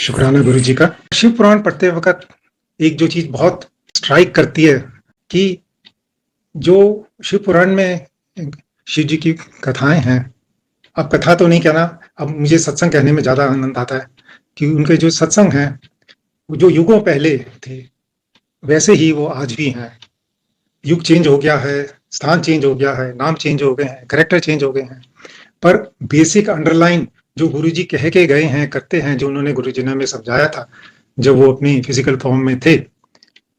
शुक्राना गुरु जी का। शिव पुराण पढ़ते वक्त एक जो चीज बहुत स्ट्राइक करती है कि जो शिव पुराण में शिव जी की कथाएं हैं, अब कथा तो नहीं कहना, अब मुझे सत्संग कहने में ज्यादा आनंद आता है कि उनके जो सत्संग हैं वो जो युगों पहले थे वैसे ही वो आज भी हैं। युग चेंज हो गया है, स्थान चेंज हो गया है, नाम चेंज हो गए हैं, कैरेक्टर चेंज हो गए हैं, पर बेसिक अंडरलाइन जो गुरुजी कह के गए हैं, करते हैं, जो उन्होंने गुरुजी ने हमें समझाया था जब वो अपनी फिजिकल फॉर्म में थे,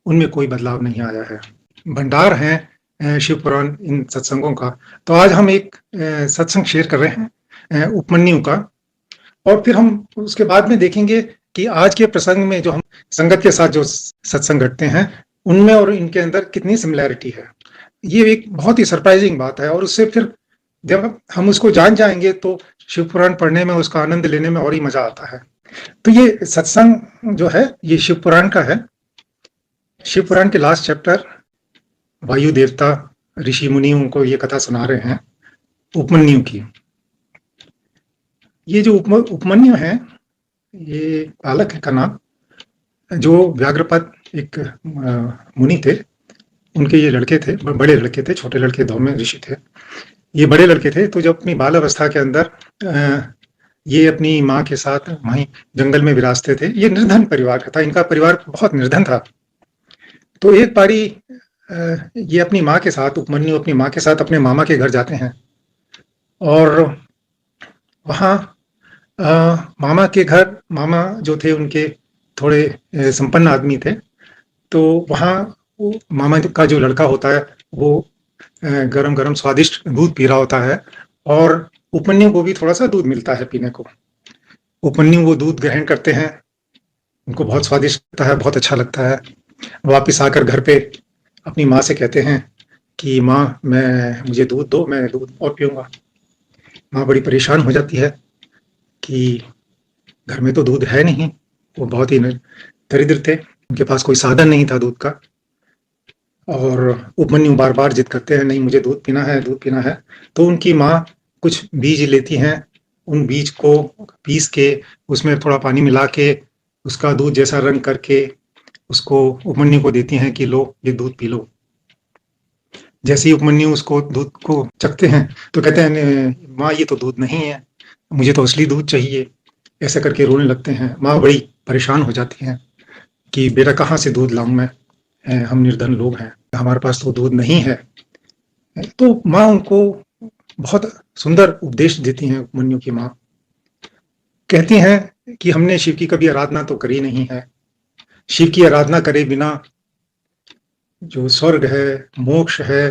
उनमें कोई बदलाव नहीं आया है। भंडार है शिव पुराण इन सत्संगों का। तो आज हम एक सत्संग शेयर कर रहे हैं उपमन्यु का, और फिर हम उसके बाद में देखेंगे कि आज के प्रसंग में जो हम संगत के साथ जो सत्संग करते हैं उनमें और इनके अंदर कितनी सिमिलैरिटी है। ये एक बहुत ही सरप्राइजिंग बात है, और उससे फिर जब हम उसको जान जाएंगे तो शिव पुराण पढ़ने में, उसका आनंद लेने में और ही मजा आता है। तो ये सत्संग जो है ये शिव पुराण का है। शिव पुराण के लास्ट चैप्टर वायु देवता ऋषि मुनियों को ये कथा सुना रहे हैं उपमन्यु की। ये जो उपमन्यु है ये बालक का नाम, जो व्याघ्रपद एक मुनि थे, उनके ये लड़के थे, बड़े लड़के थे, छोटे लड़के दो में ऋषि थे। ये बड़े लड़के थे, तो जब अपनी बाल अवस्था के अंदर ये अपनी माँ के साथ वहीं जंगल में विराजते थे। ये निर्धन परिवार था, इनका परिवार बहुत निर्धन था। तो एक बारी ये अपनी माँ के साथ, उपमन्यु अपनी माँ के साथ अपने मामा के घर जाते हैं, और वहाँ मामा के घर, मामा जो थे उनके थोड़े संपन्न आदमी थे। तो वहाँ मामा का जो लड़का होता है वो गरम गरम स्वादिष्ट दूध पी रहा होता है, और उपमन्यु को भी थोड़ा सा दूध मिलता है पीने को। उपमन्यु वो दूध ग्रहण करते हैं, उनको बहुत स्वादिष्ट लगता है, बहुत अच्छा लगता है। वापिस आकर घर पे अपनी माँ से कहते हैं कि माँ, मुझे दूध दो, मैं दूध और पीऊंगा। माँ बड़ी परेशान हो जाती है कि घर में तो दूध है नहीं, वो बहुत ही दरिद्र थे, उनके पास कोई साधन नहीं था दूध का। और उपमन्यु बार बार जिद करते हैं, नहीं मुझे दूध पीना है, दूध पीना है। तो उनकी माँ कुछ बीज लेती हैं, उन बीज को पीस के उसमें थोड़ा पानी मिला के उसका दूध जैसा रंग करके उसको उपमन्यु को देती हैं कि लो ये दूध पी लो। जैसे ही उपमन्यु उसको दूध को चखते हैं तो कहते हैं, माँ ये तो दूध नहीं है, मुझे तो असली दूध चाहिए। ऐसा करके रोने लगते हैं। माँ बड़ी परेशान हो जाती हैं कि बेटा कहाँ से दूध लाऊं मैं, हम निर्धन लोग हैं, हमारे पास तो दूध नहीं है। तो माँ उनको बहुत सुंदर उपदेश देती हैं। उपमन्यु की माँ कहती हैं कि हमने शिव की कभी आराधना तो करी नहीं है, शिव की आराधना करे बिना जो स्वर्ग है, मोक्ष है,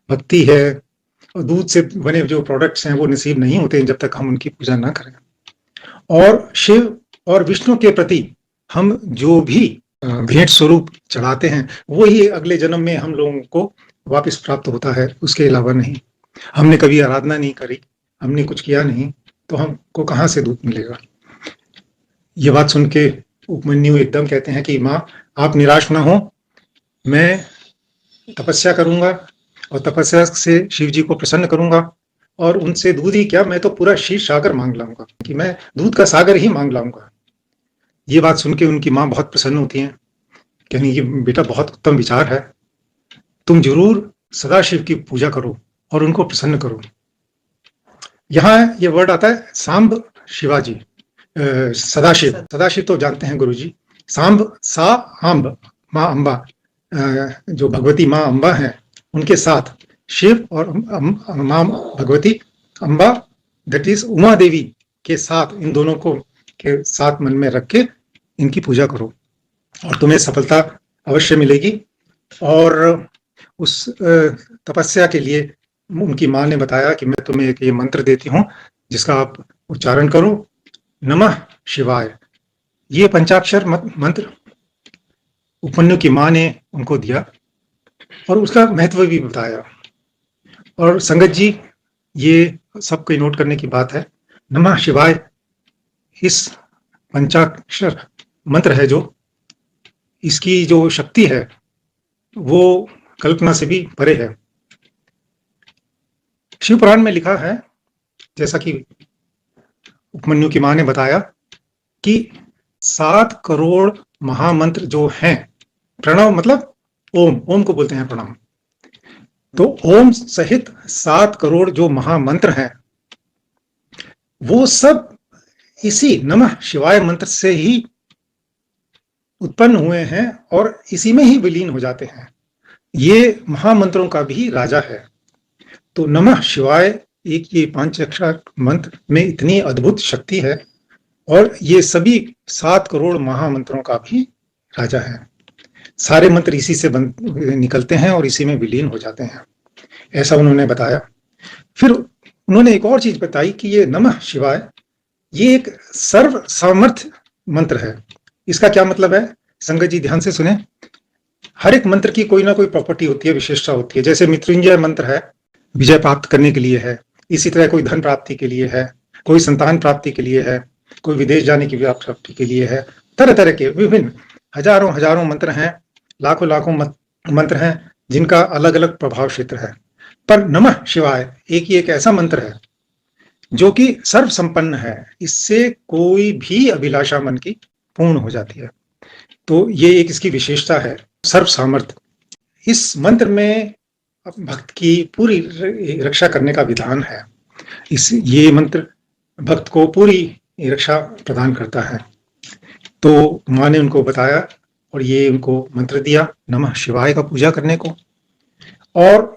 भक्ति है और दूध से बने जो प्रोडक्ट्स हैं वो नसीब नहीं होते जब तक हम उनकी पूजा ना करें। और शिव और विष्णु के प्रति हम जो भी भेंट स्वरूप चढ़ाते हैं वो ही अगले जन्म में हम लोगों को वापस प्राप्त होता है, उसके अलावा नहीं। हमने कभी आराधना नहीं करी, हमने कुछ किया नहीं, तो हमको कहाँ से दूध मिलेगा। ये बात सुन के उपमन्यु एकदम कहते हैं कि माँ आप निराश ना हो, मैं तपस्या करूंगा और तपस्या से शिव जी को प्रसन्न करूंगा, और उनसे दूध ही क्या, मैं तो पूरा क्षीर सागर मांग लाऊंगा, कि मैं दूध का सागर ही मांग लाऊंगा। ये बात सुन के उनकी माँ बहुत प्रसन्न होती हैं, कहने कि बेटा बहुत उत्तम विचार है, तुम जरूर सदाशिव की पूजा करो और उनको प्रसन्न करो। यहाँ ये वर्ड आता है सांब शिवाजी, सदाशिव। सदाशिव तो जानते हैं गुरुजी। सांब सा आंब, माँ अम्बा, जो भगवती माँ अम्बा हैं उनके साथ शिव और माँ भगवती अम्बा दैट इज उमा देवी के साथ, इन दोनों को के साथ मन में रख के इनकी पूजा करो और तुम्हें सफलता अवश्य मिलेगी। और उस तपस्या के लिए उनकी माँ ने बताया कि मैं तुम्हें एक ये मंत्र देती हूँ जिसका आप उच्चारण करो, नमः शिवाय। ये पंचाक्षर मंत्र उपमन्यु की माँ ने उनको दिया और उसका महत्व भी बताया। और संगत जी, ये सबको नोट करने की बात है, नमः शिवाय इस पंचाक्षर मंत्र है जो, इसकी जो शक्ति है वो कल्पना से भी परे है। शिव पुराण में लिखा है, जैसा कि उपमन्यु की माँ ने बताया, कि 7 करोड़ महामंत्र जो हैं, प्रणव मतलब ओम, ओम को बोलते हैं प्रणव, तो ओम सहित 7 करोड़ जो महामंत्र हैं वो सब इसी नमः शिवाय मंत्र से ही उत्पन्न हुए हैं और इसी में ही विलीन हो जाते हैं। ये महामंत्रों का भी राजा है। तो नमः शिवाय एक ये 5 अक्षर मंत्र में इतनी अद्भुत शक्ति है और ये सभी 7 करोड़ महामंत्रों का भी राजा है। सारे मंत्र इसी से निकलते हैं और इसी में विलीन हो जाते हैं, ऐसा उन्होंने बताया। फिर उन्होंने एक और चीज बताई कि ये नमः शिवाय ये एक सर्व सामर्थ्य मंत्र है। इसका क्या मतलब है, संगत जी ध्यान से सुने। हर एक मंत्र की कोई ना कोई प्रॉपर्टी होती है, विशेषता होती है। जैसे मृत्युंजय मंत्र है, विजय प्राप्त करने के लिए है। इसी तरह कोई धन प्राप्ति के लिए है, कोई संतान प्राप्ति के लिए है, कोई विदेश जाने की प्राप्ति के लिए है। तरह तरह के विभिन्न हजारों हजारों मंत्र हैं, लाखों लाखों मंत्र हैं जिनका अलग अलग प्रभाव क्षेत्र है। पर नमः शिवाय एक ऐसा मंत्र है जो कि सर्व संपन्न है। इससे कोई भी अभिलाषा मन की पूर्ण हो जाती है। तो ये एक इसकी विशेषता है, सर्व सामर्थ्य। इस मंत्र में भक्त की पूरी रक्षा करने का विधान है। ये मंत्र भक्त को पूरी रक्षा प्रदान करता है। तो माँ ने उनको बताया और ये उनको मंत्र दिया नमः शिवाय का पूजा करने को। और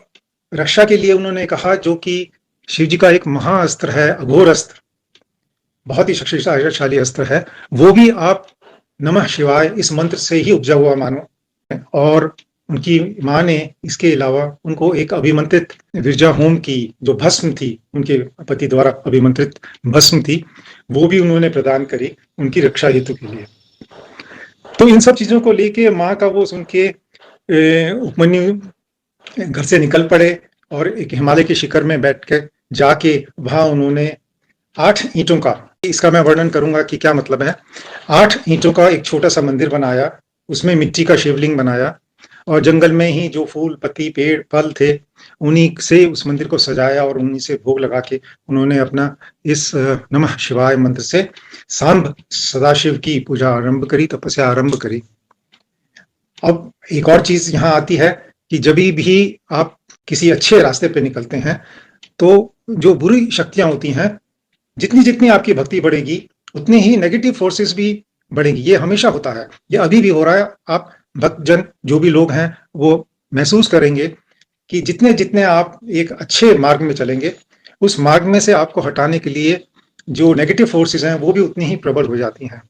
रक्षा के लिए उन्होंने कहा, जो कि शिव जी का एक महाअस्त्र है, अघोर अस्त्र, बहुत ही शक्तिशाली अस्त्र है, वो भी आप नमः शिवाय इस मंत्र से ही उपजा हुआ मानो। और उनकी माँ ने इसके अलावा उनको एक अभिमंत्रित विरजा होम की जो भस्म थी, उनके पति द्वारा अभिमंत्रित भस्म थी, वो भी उन्होंने प्रदान करी उनकी रक्षा हेतु के लिए। तो इन सब चीजों को लेके माँ का वो सुन के उपमन्यु घर से निकल पड़े और एक हिमालय के शिखर में बैठ के जाके वहां उन्होंने 8 ईंटों का, इसका मैं वर्णन करूंगा कि क्या मतलब है, 8 ईंटों का एक छोटा सा मंदिर बनाया, उसमें मिट्टी का शिवलिंग बनाया और जंगल में ही जो फूल पत्ती पेड़ फल थे उन्हीं से उस मंदिर को सजाया और उन्हीं से भोग लगा के उन्होंने अपना इस नमः शिवाय मंत्र से सांब सदाशिव की पूजा आरंभ करी, तपस्या आरंभ करी। अब एक और चीज यहाँ आती है कि जब भी आप किसी अच्छे रास्ते पे निकलते हैं तो जो बुरी शक्तियां होती हैं, जितनी जितनी आपकी भक्ति बढ़ेगी उतनी ही नेगेटिव फोर्सेस भी बढ़ेंगी। ये हमेशा होता है, ये अभी भी हो रहा है। आप भक्तजन जो भी लोग हैं वो महसूस करेंगे कि जितने जितने आप एक अच्छे मार्ग में चलेंगे, उस मार्ग में से आपको हटाने के लिए जो नेगेटिव फोर्सेस हैं वो भी उतनी ही प्रबल हो जाती हैं।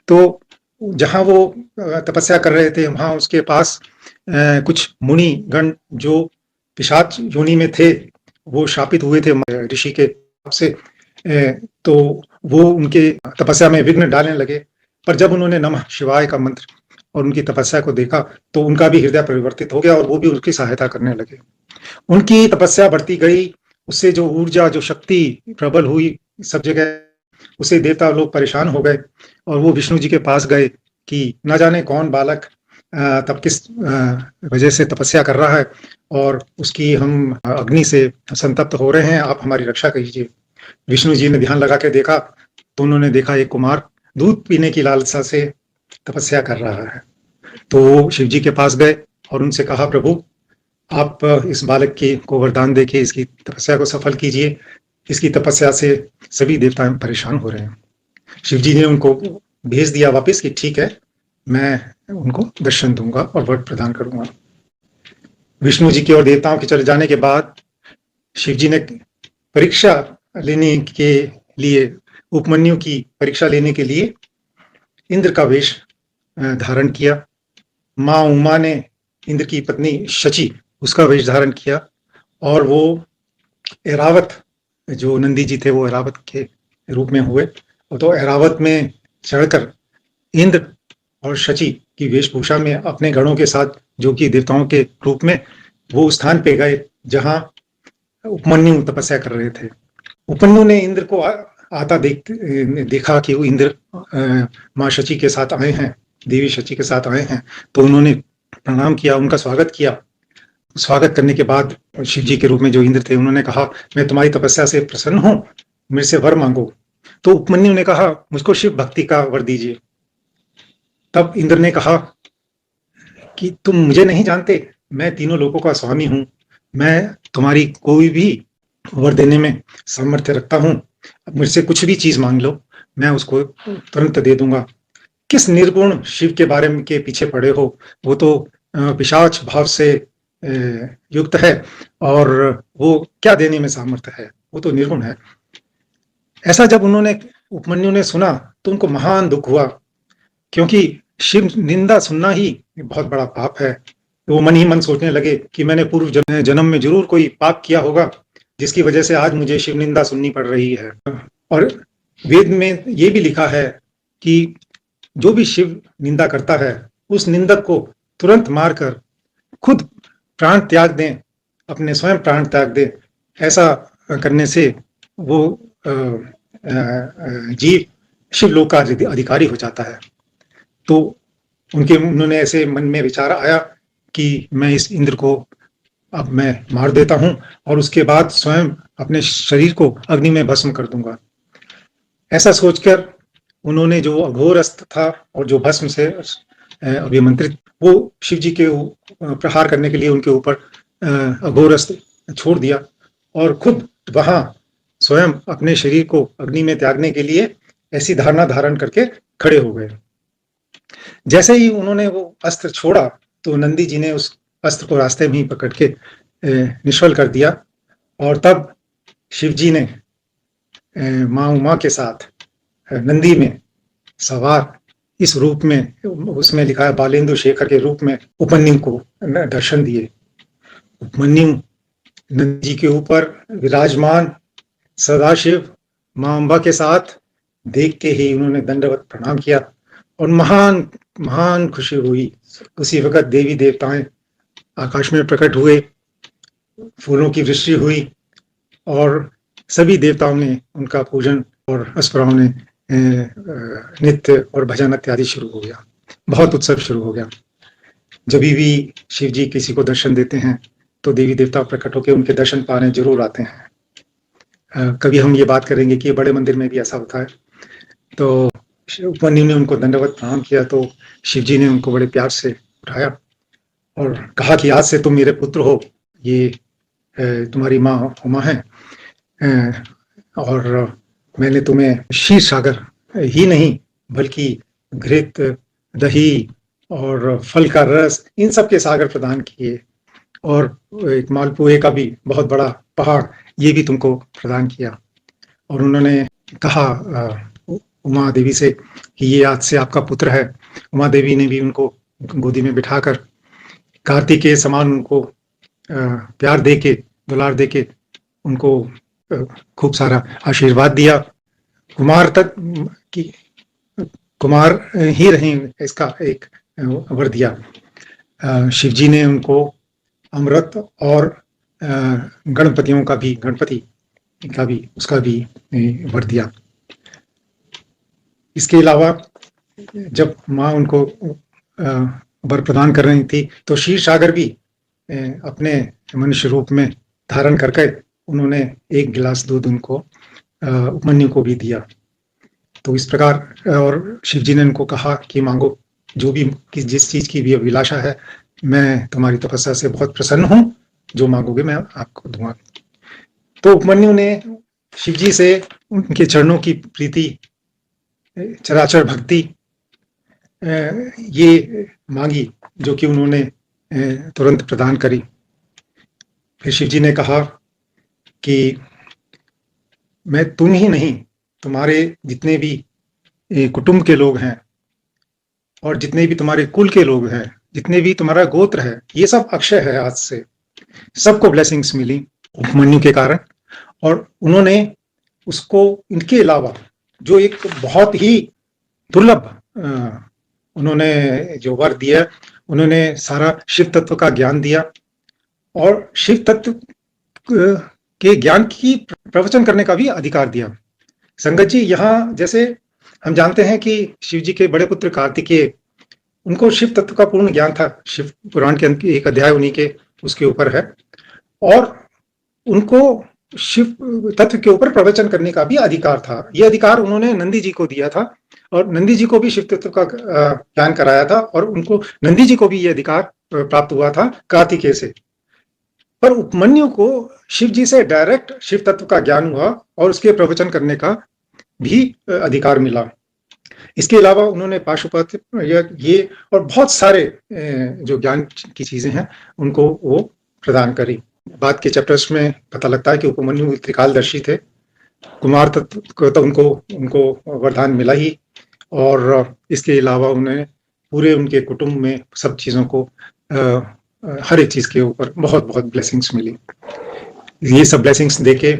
तो जहां वो तपस्या कर रहे थे वहां उसके पास कुछ मुनि गण जो पिशाच योनि में थे, वो शापित हुए थे ऋषि के से, तो वो उनके तपस्या में विघ्न डालने लगे। पर जब उन्होंने नमः शिवाय का मंत्र और उनकी तपस्या को देखा तो उनका भी हृदय परिवर्तित हो गया और वो भी उनकी सहायता करने लगे। उनकी तपस्या बढ़ती गई, उससे जो ऊर्जा जो शक्ति प्रबल हुई सब जगह, उससे देवता लोग परेशान हो गए और वो विष्णु जी के पास गए कि न जाने कौन बालक तब किस वजह से तपस्या कर रहा है और उसकी हम अग्नि से संतप्त हो रहे हैं, आप हमारी रक्षा कीजिए। विष्णु जी ने ध्यान लगा के देखा तो उन्होंने देखा एक कुमार दूध पीने की लालसा से तपस्या कर रहा है। तो वो शिव जी के पास गए और उनसे कहा, प्रभु आप इस बालक को वरदान देके इसकी तपस्या को सफल कीजिए, इसकी तपस्या से सभी देवता परेशान हो रहे हैं। शिव जी ने उनको भेज दिया वापस कि ठीक है, मैं उनको दर्शन दूंगा और वर प्रदान करूंगा। विष्णु जी के और देवताओं के चले जाने के बाद शिव जी ने परीक्षा लेने के लिए, उपमन्यु की परीक्षा लेने के लिए इंद्र का वेश धारण किया। माँ उमा ने इंद्र की पत्नी शची उसका वेश धारण किया और वो ऐरावत, जो नंदी जी थे वो ऐरावत के रूप में हुए। तो ऐरावत में चढ़कर इंद्र और शची की वेशभूषा में अपने गणों के साथ, जो कि देवताओं के रूप में, वो स्थान पे गए जहां उपमन्यु तपस्या कर रहे थे। उपमन्यु ने इंद्र को आता देखा कि वो इंद्र माँ शची के साथ आए हैं, देवी शची के साथ आए हैं, तो उन्होंने प्रणाम किया, उनका स्वागत किया। स्वागत करने के बाद शिव जी के रूप में जो इंद्र थे उन्होंने कहा, मैं तुम्हारी तपस्या से प्रसन्न हूं, मेरे से वर मांगो। तो उपमन्यु ने कहा, मुझको शिव भक्ति का वर दीजिए। तब इंद्र ने कहा कि तुम मुझे नहीं जानते, मैं तीनों लोकों का स्वामी हूं, मैं तुम्हारी कोई भी वर देने में सामर्थ्य रखता हूं, अब मुझसे कुछ भी चीज मांग लो, मैं उसको तुरंत दे दूंगा। किस निर्गुण शिव के बारे में के पीछे पड़े हो, वो तो पिशाच भाव से युक्त है, और वो क्या देने में सामर्थ्य है, वो तो निर्गुण है। ऐसा जब उन्होंने उपमन्यु ने सुना तो उनको महान दुख हुआ, क्योंकि शिव निंदा सुनना ही बहुत बड़ा पाप है। तो वो मन ही मन सोचने लगे कि मैंने पूर्व जन्म में जरूर कोई पाप किया होगा, जिसकी वजह से आज मुझे शिव निंदा सुननी पड़ रही है। और वेद में ये भी लिखा है कि जो भी शिव निंदा करता है, उस निंदक को तुरंत मारकर खुद प्राण त्याग दें, अपने स्वयं प्राण त्याग दें। ऐसा करने से वो जीव शिवलोक का अधिकारी हो जाता है। तो उन्होंने ऐसे मन में विचार आया कि मैं इस इंद्र को अब मैं मार देता हूं, और उसके बाद स्वयं अपने शरीर को अग्नि में भस्म कर दूंगा। ऐसा सोचकर उन्होंने जो अघोर अस्त्र था और जो भस्म से अभिमंत्रित, वो शिव जी के प्रहार करने के लिए उनके ऊपर अघोर अस्त्र छोड़ दिया, और खुद वहां स्वयं अपने शरीर को अग्नि में त्यागने के लिए ऐसी धारणा धारण करके खड़े हो गए। जैसे ही उन्होंने वो अस्त्र छोड़ा तो नंदी जी ने उस अस्त्र को रास्ते में ही पकड़ के निष्फल कर दिया, और तब शिव जी ने माँ उमा के साथ नंदी में सवार इस रूप में, उसमें लिखा है बालेंदु शेखर के रूप में, उपमन्यु को दर्शन दिए। उपमन्यु नंदी जी के ऊपर विराजमान सदाशिव माँ अम्बा के साथ देखते ही उन्होंने दंडवत प्रणाम किया, और महान महान खुशी हुई। उसी वक्त देवी देवताएं आकाश में प्रकट हुए, फूलों की वृष्टि हुई, और सभी देवताओं ने उनका पूजन, और असुराओं ने नृत्य और भजन इत्यादि शुरू हो गया। बहुत उत्सव शुरू हो गया। जब भी शिव जी किसी को दर्शन देते हैं तो देवी देवता प्रकट होकर उनके दर्शन पाने जरूर आते हैं। कभी हम ये बात करेंगे कि बड़े मंदिर में भी ऐसा होता है। तो उपमन्यु ने उनको दंडवत प्रणाम किया तो शिव जी ने उनको बड़े प्यार से उठाया और कहा कि आज से तुम मेरे पुत्र हो, ये तुम्हारी माँ उमा है, और मैंने तुम्हें क्षीर सागर ही नहीं बल्कि घृत, दही और फल का रस, इन सब के सागर प्रदान किए, और एक मालपुए का भी बहुत बड़ा पहाड़ ये भी तुमको प्रदान किया। और उन्होंने कहा उमा देवी से कि ये आज से आपका पुत्र है। उमा देवी ने भी उनको गोदी में बिठाकर कार्तिकेय समान उनको प्यार देके, दुलार देके उनको खूब सारा आशीर्वाद दिया। कुमार तक की कुमार ही रहे इसका एक वर दिया। शिव जी ने उनको अमृत और गणपति का भी उसका भी वर दिया। इसके अलावा जब माँ उनको वर प्रदान कर रही थी तो क्षीर सागर भी अपने मनुष्य रूप में धारण करके उन्होंने एक गिलास दूध उनको उपमन्यु को भी दिया। तो इस प्रकार, और शिव जी ने उनको कहा कि मांगो, जो भी जिस चीज की भी अभिलाषा है, मैं तुम्हारी तपस्या से बहुत प्रसन्न हूं, जो मांगोगे मैं आपको दूंगा। तो उपमन्यु ने शिव जी से उनके चरणों की प्रीति, चराचर भक्ति ये मांगी, जो कि उन्होंने तुरंत प्रदान करी। फिर शिव जी ने कहा कि मैं तुम ही नहीं, तुम्हारे जितने भी कुटुंब के लोग हैं और जितने भी तुम्हारे कुल के लोग हैं, जितने भी तुम्हारा गोत्र है, ये सब अक्षय है। आज से सबको ब्लेसिंग्स मिली उपमन्यु के कारण। और उन्होंने उसको, इनके अलावा जो एक बहुत ही दुर्लभ उन्होंने जो वर दिया, उन्होंने सारा शिव तत्व का ज्ञान दिया और शिव तत्व के ज्ञान की प्रवचन करने का भी अधिकार दिया। संगत जी, यहाँ जैसे हम जानते हैं कि शिव जी के बड़े पुत्र कार्तिकेय, उनको शिव तत्व का पूर्ण ज्ञान था। शिव पुराण के एक अध्याय उन्हीं के उसके ऊपर है, और उनको शिव तत्व के ऊपर प्रवचन करने का भी अधिकार था। यह अधिकार उन्होंने नंदी जी को दिया था और नंदी जी को भी शिव तत्व का ज्ञान कराया था और उनको नंदी जी को भी यह अधिकार प्राप्त हुआ था कार्तिकेय से। पर उपमन्यु को शिव जी से डायरेक्ट शिव तत्व का ज्ञान हुआ और उसके प्रवचन करने का भी अधिकार मिला। इसके अलावा उन्होंने पाशुपत ये और बहुत सारे जो ज्ञान की चीजें हैं उनको वो प्रदान करी। बाद के चैप्टर्स में पता लगता है कि उपमन्यु त्रिकालदर्शी थे। कुमार तत्व को तो उनको वरदान मिला ही, और इसके अलावा उन्हें पूरे उनके कुटुंब में सब चीजों को हर एक चीज के ऊपर बहुत बहुत ब्लेसिंग्स मिली। ये सब ब्लेसिंग्स देके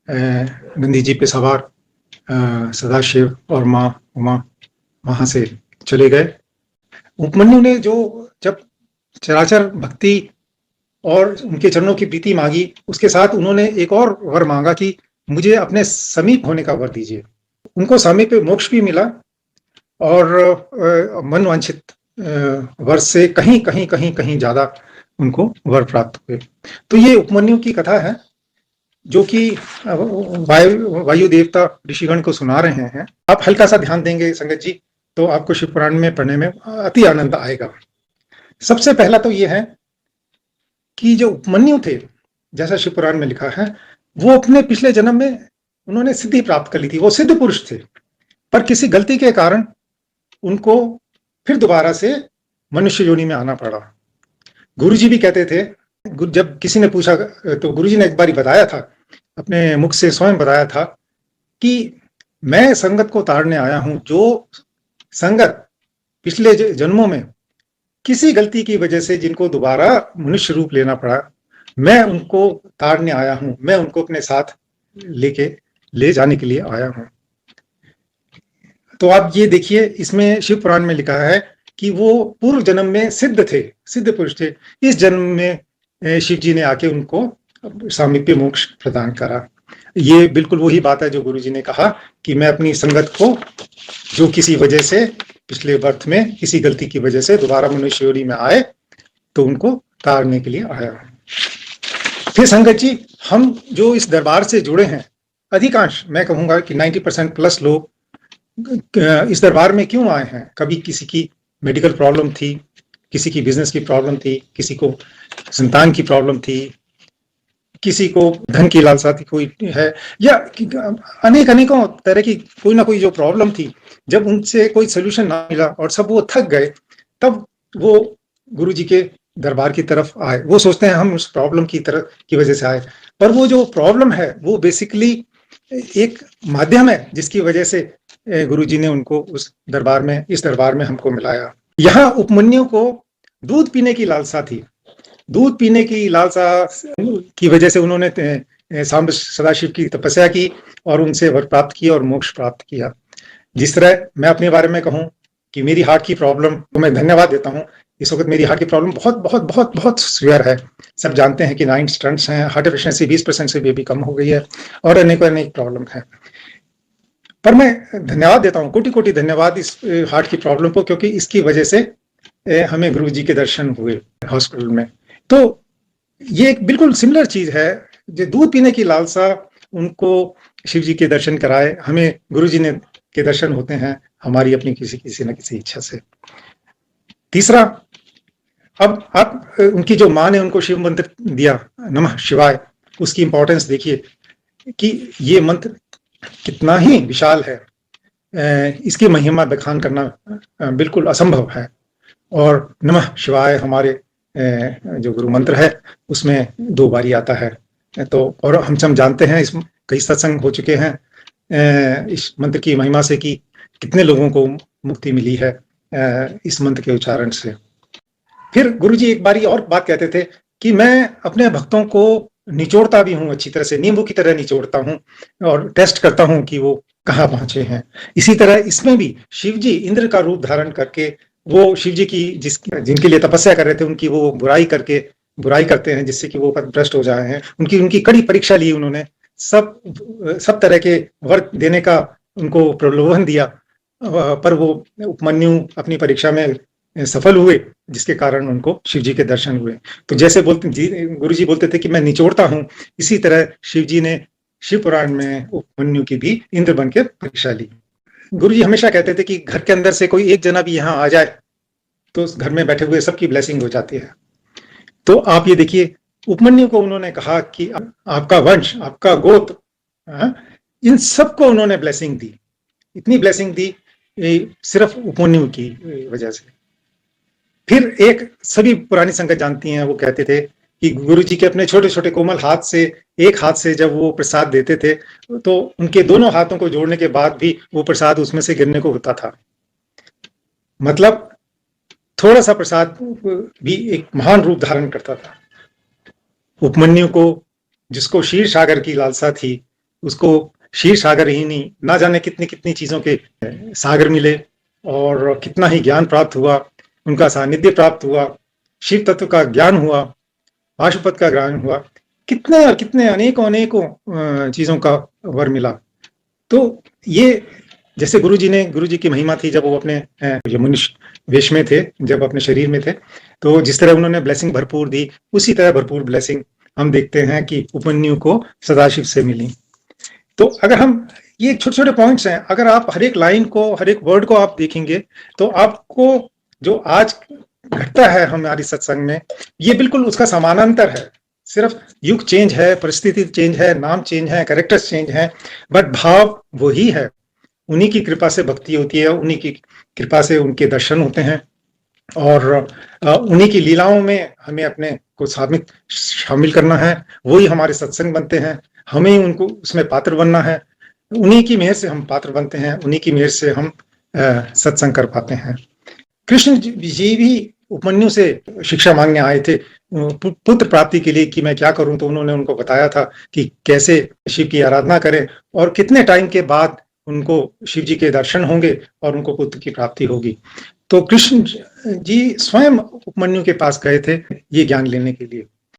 नंदी जी पे सवार सदाशिव और माँ उमा वहां से चले गए। उपमन्यु ने जो जब चराचर भक्ति और उनके चरणों की प्रीति मांगी, उसके साथ उन्होंने एक और वर मांगा कि मुझे अपने समीप होने का वर दीजिए। उनको समीप मोक्ष भी मिला और मनवांछित वर से कहीं कहीं कहीं कहीं ज्यादा उनको वर प्राप्त हुए। तो ये उपमन्यु की कथा है जो कि वायु देवता ऋषिगण को सुना रहे हैं। आप हल्का सा ध्यान देंगे संगत जी तो आपको शिव पुराण में पढ़ने में अति आनंद आएगा। सबसे पहला तो ये है कि जो उपमन्यु थे, जैसा शिव पुराण में लिखा है, वो अपने पिछले जन्म में उन्होंने सिद्धि प्राप्त कर ली थी। वो सिद्ध पुरुष थे, पर किसी गलती के कारण उनको फिर दोबारा से मनुष्य योनि में आना पड़ा। गुरुजी भी कहते थे, जब किसी ने पूछा तो गुरुजी ने एक बार बताया था, अपने मुख से स्वयं बताया था कि मैं संगत को ताड़ने आया हूं। जो संगत पिछले जन्मों में किसी गलती की वजह से जिनको दोबारा मनुष्य रूप लेना पड़ा, मैं उनको ताड़ने आया हूं, मैं उनको अपने साथ ले जाने के लिए आया हूं। तो आप ये देखिए, इसमें शिव पुराण में लिखा है कि वो पूर्व जन्म में सिद्ध थे, सिद्ध पुरुष थे। इस जन्म में शिव जी ने आके उनको सामीप्य मोक्ष प्रदान करा। ये बिल्कुल वही बात है जो गुरुजी ने कहा कि मैं अपनी संगत को, जो किसी वजह से पिछले बर्थ में किसी गलती की वजह से दोबारा मनुष्य योनि में आए, तो उनको तारने के लिए आया। फिर संगत जी, हम जो इस दरबार से जुड़े हैं, अधिकांश मैं कहूंगा कि 90% प्लस लोग इस दरबार में क्यों आए हैं? कभी किसी की मेडिकल प्रॉब्लम थी, किसी की बिजनेस की प्रॉब्लम थी, किसी को संतान की प्रॉब्लम थी, किसी को धन की लालसा थी, कोई है, या अनेकों तरह की कोई ना कोई जो प्रॉब्लम थी, जब उनसे कोई सोल्यूशन ना मिला और सब वो थक गए, तब वो गुरुजी के दरबार की तरफ आए। वो सोचते हैं हम उस प्रॉब्लम की वजह से आए, पर वो जो प्रॉब्लम है वो बेसिकली एक माध्यम है जिसकी वजह से गुरुजी ने उनको इस दरबार में हमको मिलाया। यहाँ उपमन्यु को दूध पीने की लालसा थी। दूध पीने की लालसा की वजह से उन्होंने सांब सदाशिव की तपस्या की और उनसे वर प्राप्त किया और मोक्ष प्राप्त किया। जिस तरह मैं अपने बारे में कहूं कि मेरी हार्ट की प्रॉब्लम को मैं धन्यवाद देता हूं। इस वक्त मेरी हार्ट की प्रॉब्लम बहुत बहुत बहुत बहुत सीवियर है। सब जानते हैं कि 9 स्टंट्स हैं, हार्ट एफिशिएंसी 20% से भी कम हो गई है और अनेक प्रॉब्लम है। पर मैं धन्यवाद देता हूँ, कोटि कोटि धन्यवाद इस हार्ट की प्रॉब्लम को, क्योंकि इसकी वजह से हमें गुरु जी के दर्शन हुए हॉस्पिटल में। तो ये एक बिल्कुल सिमिलर चीज है, जो दूध पीने की लालसा उनको शिव जी के दर्शन कराए, हमें गुरु जी ने के दर्शन होते हैं हमारी अपनी किसी न किसी इच्छा से। तीसरा, अब आप उनकी जो माँ ने उनको शिव मंत्र दिया नमः शिवाय, उसकी इंपॉर्टेंस देखिए कि ये मंत्र कितना ही विशाल है। इसकी महिमा बखान करना बिल्कुल असंभव है। और नमः शिवाय हमारे जो गुरु मंत्र है उसमें 2 बारी आता है। तो और हम सब जानते हैं, इस कई सत्संग हो चुके हैं इस मंत्र की महिमा से कि कितने लोगों को मुक्ति मिली है इस मंत्र के उच्चारण से। फिर गुरुजी एक बारी और बात कहते थे कि मैं अपने भक्तों को निचोड़ता भी हूं, अच्छी तरह से नींबू की तरह निचोड़ता हूं और टेस्ट करता हूं कि वो कहाँ पहुंचे हैं। इसी तरह इसमें भी शिव जी इंद्र का रूप धारण करके वो शिव जी की जिनके लिए तपस्या कर रहे थे उनकी वो बुराई करते हैं, जिससे कि वो भ्रष्ट हो जाए हैं। उनकी कड़ी परीक्षा ली उन्होंने, सब तरह के वर देने का उनको प्रलोभन दिया, पर वो उपमन्यु अपनी परीक्षा में सफल हुए, जिसके कारण उनको शिव जी के दर्शन हुए। तो जैसे बोलते जी, गुरु जी बोलते थे कि मैं निचोड़ता हूँ, इसी तरह शिव जी ने शिव पुराण में उपमन्यु की भी इंद्र बन के परीक्षा ली। गुरु जी हमेशा कहते थे कि घर के अंदर से कोई एक जना भी यहाँ आ जाए तो उस घर में बैठे हुए सबकी ब्लेसिंग हो जाती है। तो आप ये देखिए, उपमन्यु को उन्होंने कहा कि आपका वंश, आपका गोत्र, इन सबको उन्होंने ब्लेसिंग दी, इतनी ब्लेसिंग दी सिर्फ उपमन्यु की वजह से। फिर एक सभी पुरानी संगत जानती हैं, वो कहते थे कि गुरु जी के अपने छोटे छोटे कोमल हाथ से, एक हाथ से जब वो प्रसाद देते थे तो उनके दोनों हाथों को जोड़ने के बाद भी वो प्रसाद उसमें से गिरने को होता था। मतलब थोड़ा सा प्रसाद भी एक महान रूप धारण करता था। उपमन्यु को, जिसको क्षीर सागर की लालसा थी, उसको क्षीर सागर ही नहीं, ना जाने कितनी कितनी चीजों के सागर मिले और कितना ही ज्ञान प्राप्त हुआ, उनका सानिध्य प्राप्त हुआ, शिव तत्व का ज्ञान हुआ, पाशुपत का ज्ञान हुआ, कितने और कितने अनेकों अनेकों चीजों का वर मिला। तो ये जैसे गुरु जी की महिमा थी, जब वो अपने मनुष्य वेश में थे, जब अपने शरीर में थे, तो जिस तरह उन्होंने ब्लेसिंग भरपूर दी, उसी तरह भरपूर ब्लेसिंग हम देखते हैं कि उपमन्यु को सदाशिव से मिली। तो अगर हम ये छोटे छोटे पॉइंट्स हैं, अगर आप हर एक लाइन को, हर एक वर्ड को आप देखेंगे तो आपको जो आज घटता है हमारी सत्संग में, ये बिल्कुल उसका समानांतर है। सिर्फ युग चेंज है, परिस्थिति चेंज है, नाम चेंज है, कैरेक्टर्स चेंज है, बट भाव वही है। उन्हीं की कृपा से भक्ति होती है, उन्हीं की कृपा से उनके दर्शन होते हैं और उन्हीं की लीलाओं में हमें अपने को शामिल करना है। वही हमारे सत्संग बनते हैं, हमें उनको उसमें पात्र बनना है। उन्हीं की मेहर से हम पात्र बनते हैं, उन्हीं की मेहर से हम सत्संग कर पाते हैं। कृष्ण जी भी उपमन्यु से शिक्षा मांगने आए थे पुत्र प्राप्ति के लिए कि मैं क्या करूं, तो उन्होंने उनको बताया था कि कैसे शिव की आराधना करें और कितने टाइम के बाद उनको शिव जी के दर्शन होंगे और उनको पुत्र की प्राप्ति होगी। तो कृष्ण जी स्वयं उपमन्यु के पास गए थे ये ज्ञान लेने के लिए।